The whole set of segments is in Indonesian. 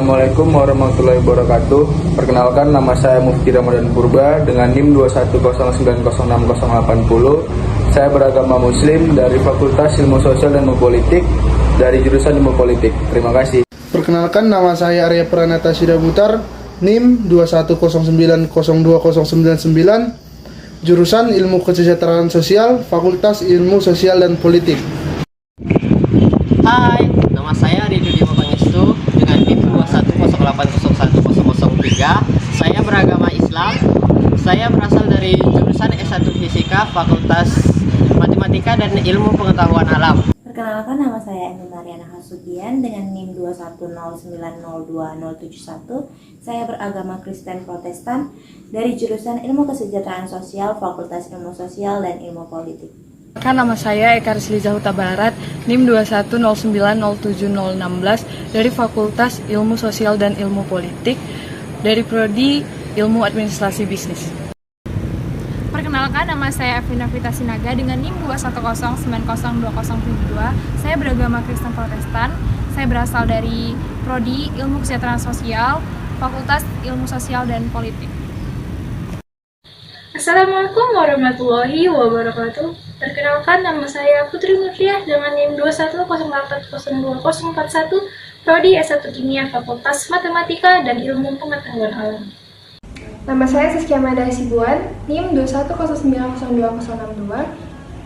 Assalamualaikum warahmatullahi wabarakatuh. Perkenalkan, nama saya Mufti Ramadan Purba dengan NIM 210906080. Saya beragama Muslim dari Fakultas Ilmu Sosial dan Ilmu Politik dari jurusan Ilmu Politik. Terima kasih. Perkenalkan, nama saya Arya Pranata Sidabutar, NIM 210902099, jurusan Ilmu Kesejahteraan Sosial, Fakultas Ilmu Sosial dan Politik. Hai, nama saya Ridho Dima Pangestu dengan NIM 210801003. Saya beragama Islam. Saya berasal dari jurusan S1 Fisika, Fakultas Matematika dan Ilmu Pengetahuan Alam. Perkenalkan, nama saya Eni Mariana Hasugian dengan NIM 210902071. Saya beragama Kristen Protestan dari jurusan Ilmu Kesejahteraan Sosial, Fakultas Ilmu Sosial dan Ilmu Politik. Nama saya Eka Rizliza Huta Barat, NIM 210907016 dari Fakultas Ilmu Sosial dan Ilmu Politik dari Prodi Ilmu Administrasi Bisnis. Perkenalkan, nama saya Evina Vita Sinaga dengan NIM 210902072. Saya beragama Kristen Protestan. Saya berasal dari Prodi Ilmu Kesejahteraan Sosial, Fakultas Ilmu Sosial dan Politik. Assalamualaikum warahmatullahi wabarakatuh. Perkenalkan, nama saya Putri Nurfiah dengan NIM 210802041, Prodi S1 Kimia, Fakultas Matematika dan Ilmu Pengetahuan Alam. Nama saya Saskia Mada Sibuan, NIM 210902062,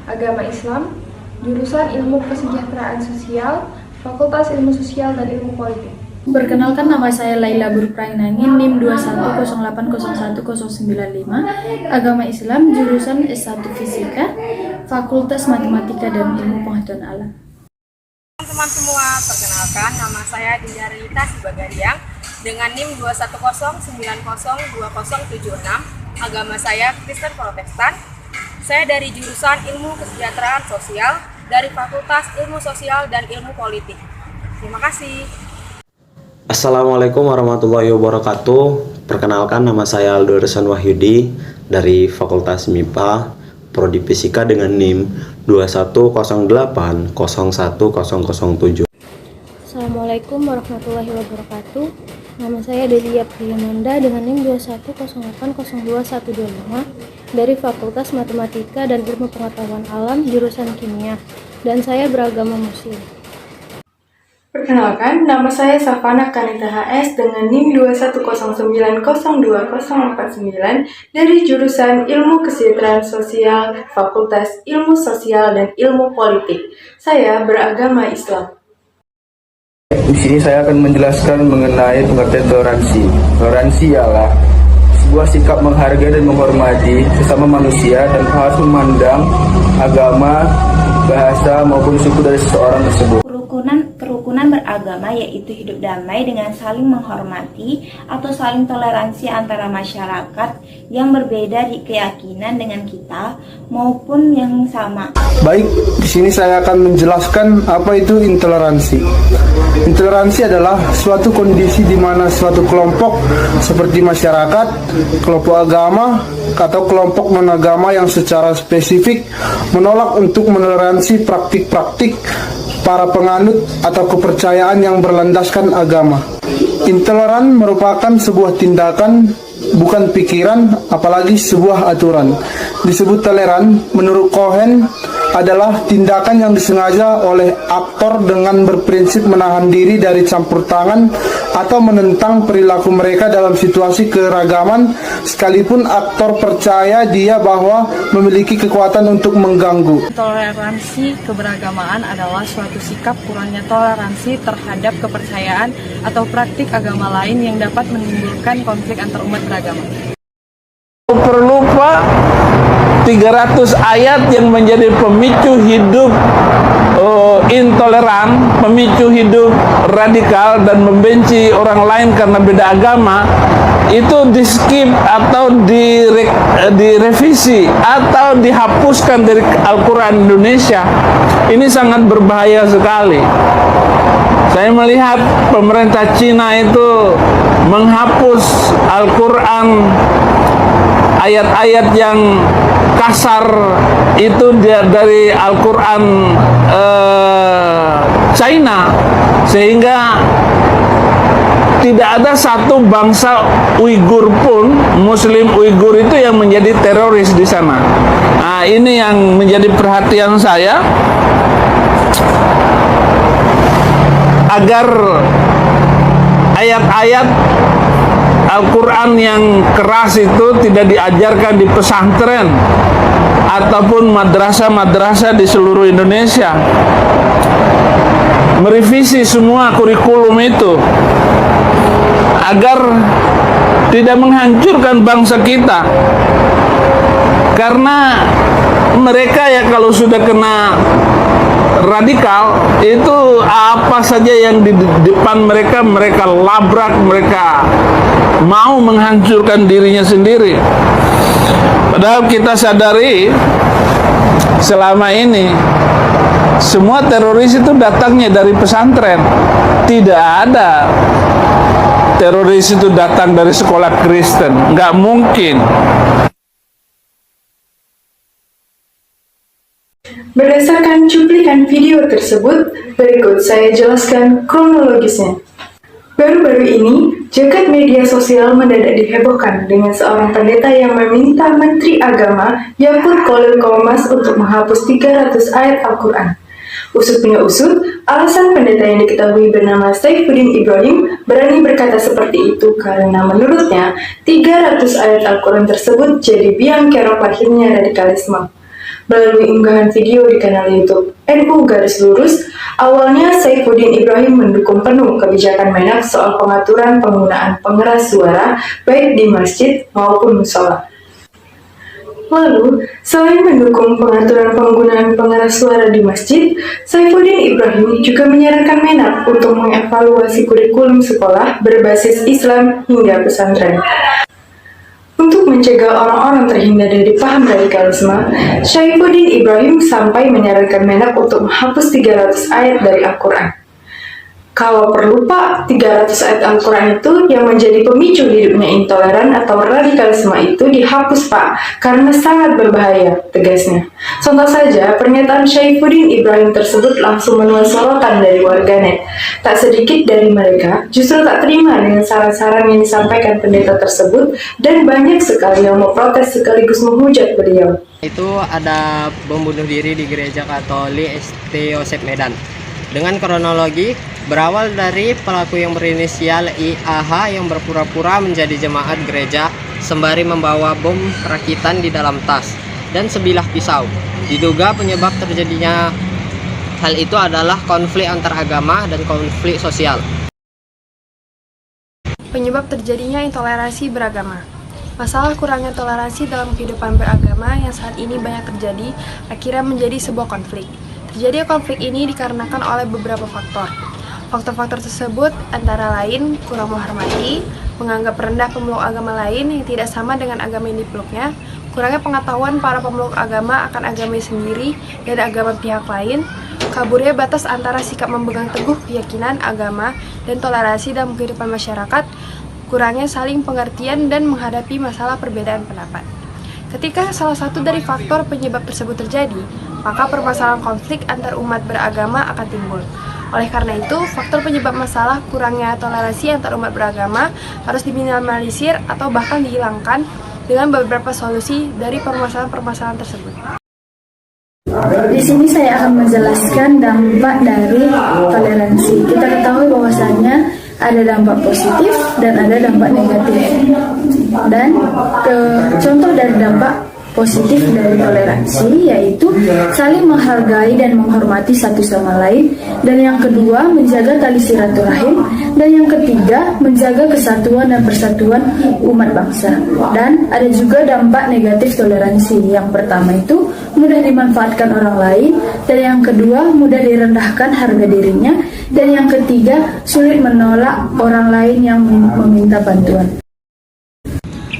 agama Islam, jurusan Ilmu Kesejahteraan Sosial, Fakultas Ilmu Sosial dan Ilmu Politik. Perkenalkan, nama saya Laila Burprainangin, NIM 210801095, agama Islam, jurusan S1 Fisika, Fakultas Matematika dan Ilmu Pengetahuan Alam. Teman-teman semua, perkenalkan, nama saya Dinda Rita Sibagariang dengan NIM 210902076, agama saya Kristen Protestan. Saya dari jurusan Ilmu Kesejahteraan Sosial dari Fakultas Ilmu Sosial dan Ilmu Politik. Terima kasih. Assalamualaikum warahmatullahi wabarakatuh. Perkenalkan, nama saya Aldo Resan Wahyudi dari Fakultas MIPA, Prodi Fisika dengan NIM 210801007. Assalamualaikum warahmatullahi wabarakatuh. Nama saya Delia Priyananda dengan NIM 210802125 dari Fakultas Matematika dan Ilmu Pengetahuan Alam, jurusan Kimia, dan saya beragama Muslim. Perkenalkan, nama saya Safana Kanita HS dengan NIM 210902049 dari jurusan Ilmu Kesejahteraan Sosial, Fakultas Ilmu Sosial dan Ilmu Politik. Saya beragama Islam. Di sini saya akan menjelaskan mengenai pengertian toleransi. Toleransi ialah sebuah sikap menghargai dan menghormati sesama manusia dan harus memandang agama, bahasa maupun suku dari seseorang tersebut. Kerukunan beragama yaitu hidup damai dengan saling menghormati atau saling toleransi antara masyarakat yang berbeda di keyakinan dengan kita maupun yang sama. Baik, di sini saya akan menjelaskan apa itu intoleransi. Intoleransi adalah suatu kondisi di mana suatu kelompok seperti masyarakat, kelompok agama, atau kelompok non-agama yang secara spesifik menolak untuk mentoleransi praktik-praktik para penganut atau kepercayaan yang berlandaskan agama. Intoleran merupakan sebuah tindakan, bukan pikiran, apalagi sebuah aturan. Disebut toleran, menurut Cohen, adalah tindakan yang disengaja oleh aktor dengan berprinsip menahan diri dari campur tangan atau menentang perilaku mereka dalam situasi keragaman, sekalipun aktor percaya dia bahwa memiliki kekuatan untuk mengganggu. Toleransi keberagamaan adalah suatu sikap kurangnya toleransi terhadap kepercayaan atau praktik agama lain yang dapat menimbulkan konflik antar umat beragama. Perlu Pak 300 ayat yang menjadi pemicu hidup intoleran, pemicu hidup radikal dan membenci orang lain karena beda agama, itu di skip atau direvisi atau dihapuskan dari Al-Quran Indonesia. Ini sangat berbahaya sekali. Saya melihat pemerintah Cina itu menghapus Al-Quran, ayat-ayat yang kasar itu dari Al-Quran China, sehingga tidak ada satu bangsa Uighur pun, Muslim Uighur itu yang menjadi teroris di sana. Nah, ini yang menjadi perhatian saya, agar ayat-ayat Al-Quran yang keras itu tidak diajarkan di pesantren ataupun madrasah-madrasah di seluruh Indonesia. Merevisi semua kurikulum itu agar tidak menghancurkan bangsa kita, karena mereka ya kalau sudah kena radikal itu apa saja yang di depan mereka labrak, mereka mau menghancurkan dirinya sendiri. Padahal kita sadari selama ini semua teroris itu datangnya dari pesantren. Tidak ada teroris itu datang dari sekolah Kristen, nggak mungkin. Berdasarkan cuplikan video tersebut, berikut saya jelaskan kronologisnya. Baru-baru ini, jagat media sosial mendadak dihebohkan dengan seorang pendeta yang meminta Menteri Agama Yakut Khalil Qomas untuk menghapus 300 ayat Al-Quran. Usut punya usut, alasan pendeta yang diketahui bernama Saifuddin Ibrahim berani berkata seperti itu karena menurutnya 300 ayat Al-Quran tersebut jadi biang kerok lahirnya radikalisme. Melalui unggahan video di kanal YouTube NU Garis Lurus, awalnya Saifuddin Ibrahim mendukung penuh kebijakan Menak soal pengaturan penggunaan pengeras suara baik di masjid maupun musola. Lalu, selain mendukung pengaturan penggunaan pengeras suara di masjid, Saifuddin Ibrahim juga menyarankan Menak untuk mengevaluasi kurikulum sekolah berbasis Islam hingga pesantren. Untuk mencegah orang-orang terhindar dari paham radikalisme, Saifuddin Ibrahim sampai menyarankan Menak untuk menghapus 300 ayat dari Al-Quran. Kalau perlu Pak, 300 ayat Al-Quran itu yang menjadi pemicu hidupnya intoleran atau radikalisme itu dihapus Pak, karena sangat berbahaya, tegasnya. Contoh saja, pernyataan Saifuddin Ibrahim tersebut langsung menuai sorotan dari warganet. Tak sedikit dari mereka justru tak terima dengan saran-saran yang disampaikan pendeta tersebut, dan banyak sekali yang memprotes sekaligus menghujat beliau. Itu ada bom bunuh diri di gereja Katolik St. Yosef Medan. Dengan kronologi, berawal dari pelaku yang berinisial IAH yang berpura-pura menjadi jemaat gereja sembari membawa bom rakitan di dalam tas dan sebilah pisau. Diduga penyebab terjadinya hal itu adalah konflik antar agama dan konflik sosial. Penyebab terjadinya intoleransi beragama. Masalah kurangnya toleransi dalam kehidupan beragama yang saat ini banyak terjadi akhirnya menjadi sebuah konflik. Terjadinya konflik ini dikarenakan oleh beberapa faktor. Faktor-faktor tersebut antara lain kurang menghormati, menganggap rendah pemeluk agama lain yang tidak sama dengan agama yang dipeluknya, kurangnya pengetahuan para pemeluk agama akan agama sendiri dan agama pihak lain, kaburnya batas antara sikap memegang teguh keyakinan agama dan toleransi dalam kehidupan masyarakat, kurangnya saling pengertian dan menghadapi masalah perbedaan pendapat. Ketika salah satu dari faktor penyebab tersebut terjadi, maka permasalahan konflik antar umat beragama akan timbul. Oleh karena itu, faktor penyebab masalah kurangnya toleransi antar umat beragama harus diminimalisir atau bahkan dihilangkan dengan beberapa solusi dari permasalahan-permasalahan tersebut. Di sini saya akan menjelaskan dampak dari toleransi. Kita ketahui bahwasannya ada dampak positif dan ada dampak negatif. Dan contoh dari dampak positif dari toleransi yaitu saling menghargai dan menghormati satu sama lain, dan yang kedua menjaga tali silaturahim, dan yang ketiga menjaga kesatuan dan persatuan umat bangsa. Dan ada juga dampak negatif toleransi. Yang pertama itu mudah dimanfaatkan orang lain, dan yang kedua mudah direndahkan harga dirinya, dan yang ketiga sulit menolak orang lain yang meminta bantuan.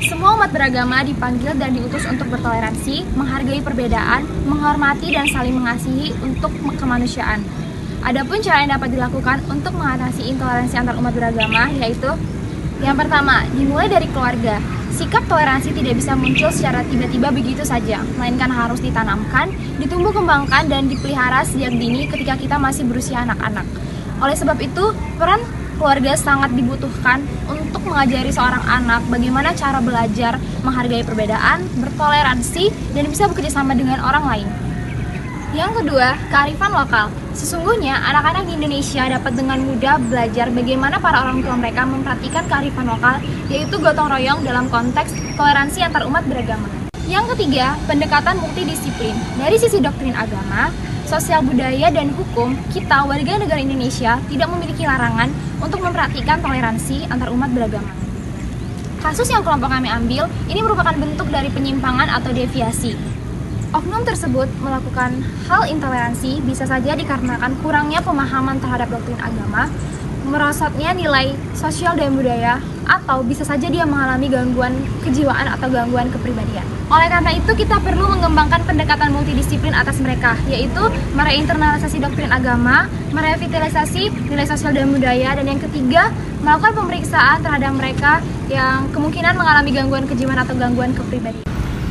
Semua umat beragama dipanggil dan diutus untuk bertoleransi, menghargai perbedaan, menghormati dan saling mengasihi untuk kemanusiaan. Adapun cara yang dapat dilakukan untuk mengatasi intoleransi antar umat beragama yaitu yang pertama, dimulai dari keluarga. Sikap toleransi tidak bisa muncul secara tiba-tiba begitu saja, melainkan harus ditanamkan, ditumbuh kembangkan dan dipelihara sejak dini ketika kita masih berusia anak-anak. Oleh sebab itu, peran keluarga sangat dibutuhkan untuk mengajari seorang anak bagaimana cara belajar menghargai perbedaan, bertoleransi, dan bisa bekerjasama dengan orang lain. Yang kedua, kearifan lokal. Sesungguhnya, anak-anak di Indonesia dapat dengan mudah belajar bagaimana para orang tua mereka mempraktikkan kearifan lokal, yaitu gotong royong dalam konteks toleransi antar umat beragama. Yang ketiga, pendekatan multidisiplin. Dari sisi doktrin agama, sosial budaya, dan hukum, kita warga negara Indonesia tidak memiliki larangan untuk mempraktikkan toleransi antar umat beragama. Kasus yang kelompok kami ambil, ini merupakan bentuk dari penyimpangan atau deviasi. Oknum tersebut melakukan hal intoleransi bisa saja dikarenakan kurangnya pemahaman terhadap doktrin agama, merosotnya nilai sosial dan budaya, atau bisa saja dia mengalami gangguan kejiwaan atau gangguan kepribadian. Oleh karena itu, kita perlu mengembangkan pendekatan multidisiplin atas mereka, yaitu mereinternalisasi doktrin agama, merevitalisasi nilai sosial dan budaya, dan yang ketiga, melakukan pemeriksaan terhadap mereka yang kemungkinan mengalami gangguan kejiwaan atau gangguan kepribadian.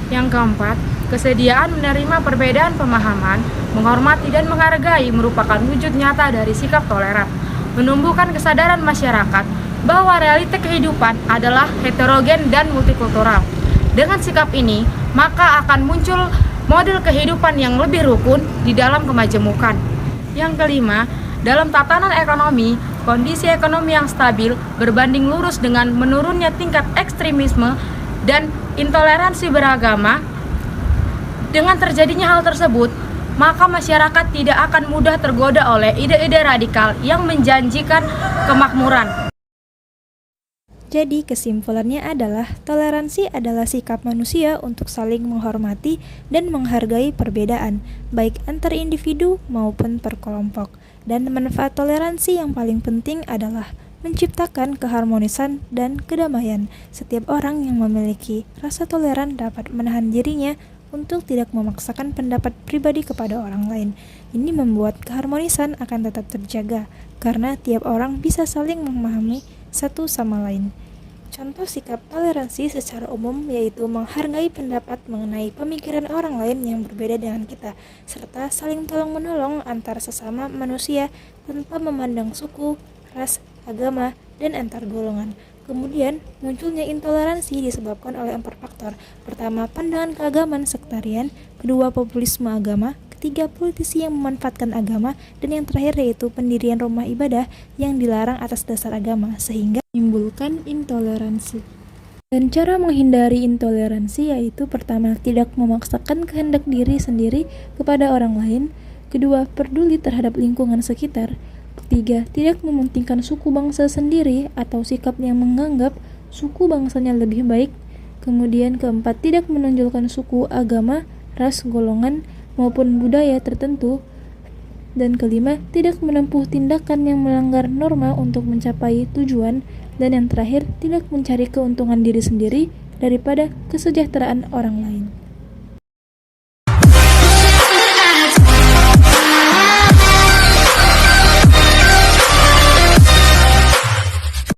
Yang keempat, kesediaan menerima perbedaan pemahaman, menghormati dan menghargai merupakan wujud nyata dari sikap toleran, menumbuhkan kesadaran masyarakat bahwa realita kehidupan adalah heterogen dan multikultural. Dengan sikap ini, maka akan muncul model kehidupan yang lebih rukun di dalam kemajemukan. Yang kelima, dalam tatanan ekonomi, kondisi ekonomi yang stabil berbanding lurus dengan menurunnya tingkat ekstremisme dan intoleransi beragama. Dengan terjadinya hal tersebut, maka masyarakat tidak akan mudah tergoda oleh ide-ide radikal yang menjanjikan kemakmuran. Jadi kesimpulannya adalah toleransi adalah sikap manusia untuk saling menghormati dan menghargai perbedaan, baik antar individu maupun per kelompok. Dan manfaat toleransi yang paling penting adalah menciptakan keharmonisan dan kedamaian. Setiap orang yang memiliki rasa toleran dapat menahan dirinya untuk tidak memaksakan pendapat pribadi kepada orang lain. Ini membuat keharmonisan akan tetap terjaga, karena tiap orang bisa saling memahami satu sama lain. Contoh sikap toleransi secara umum yaitu menghargai pendapat mengenai pemikiran orang lain yang berbeda dengan kita, serta saling tolong-menolong antar sesama manusia tanpa memandang suku, ras, agama, dan antar golongan. Kemudian, munculnya intoleransi disebabkan oleh 4 faktor. Pertama, pandangan keagamaan sektarian, kedua, populisme agama, ketiga, politisi yang memanfaatkan agama, dan yang terakhir yaitu pendirian rumah ibadah yang dilarang atas dasar agama, sehingga menimbulkan intoleransi. Dan cara menghindari intoleransi yaitu pertama, tidak memaksakan kehendak diri sendiri kepada orang lain, kedua, peduli terhadap lingkungan sekitar, ketiga, tidak mementingkan suku bangsa sendiri atau sikap yang menganggap suku bangsanya lebih baik, kemudian keempat, tidak menonjolkan suku, agama, ras, golongan, maupun budaya tertentu, dan kelima, tidak menempuh tindakan yang melanggar norma untuk mencapai tujuan, dan yang terakhir, tidak mencari keuntungan diri sendiri daripada kesejahteraan orang lain.